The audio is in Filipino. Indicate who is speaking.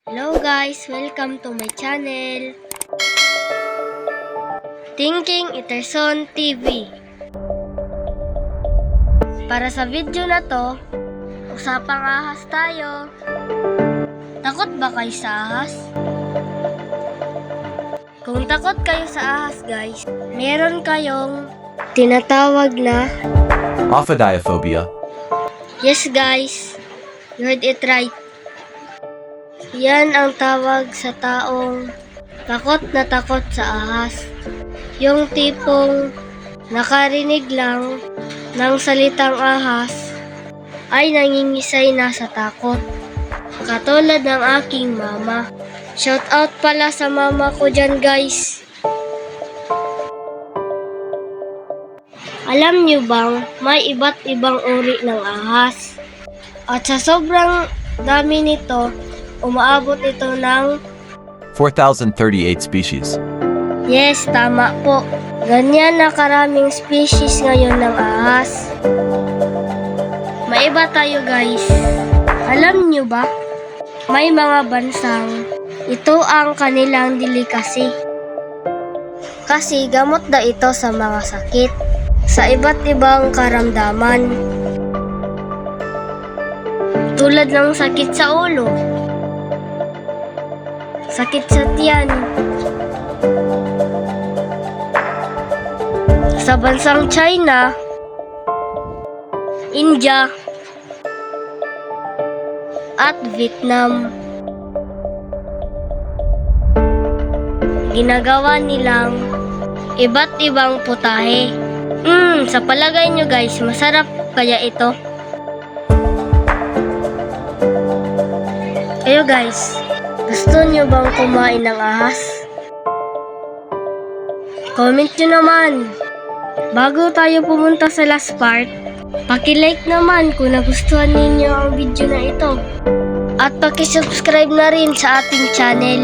Speaker 1: Hello guys! Welcome to my channel, Thinking Iterson TV. Para sa video na to, usapang ahas tayo. Takot ba kayo sa ahas? Kung takot kayo sa ahas guys, meron kayong tinatawag na
Speaker 2: Ophidiophobia.
Speaker 1: yes guys, you heard it right. Yan ang tawag sa taong takot na takot sa ahas. Yung tipong nakarinig lang ng salitang ahas ay nangingisay na sa takot. Katulad ng aking mama. Shout out pala sa mama ko dyan guys. Alam nyo bang may iba't ibang uri ng ahas? At sa sobrang dami nito, umaabot ito ng
Speaker 2: 4,038 species.
Speaker 1: yes, tama po. Ganyan na karaming species ngayon ng ahas. Maiba tayo guys. Alam nyo ba? May mga bansang ito ang kanilang delicacy. Kasi gamot na ito sa mga sakit, sa iba't ibang karamdaman. Tulad ng sakit sa ulo, sakit sa tiyan. Sa bansang China, India, at Vietnam, ginagawa nilang iba't ibang putahe. Sa palagay nyo guys, masarap kaya ito? Kayo guys, gusto nyo bang kumain ng ahas? Comment nyo naman. Bago tayo pumunta sa last part, paki-like naman kung nagustuhan ninyo ang video na ito. At paki-subscribe na rin sa ating channel.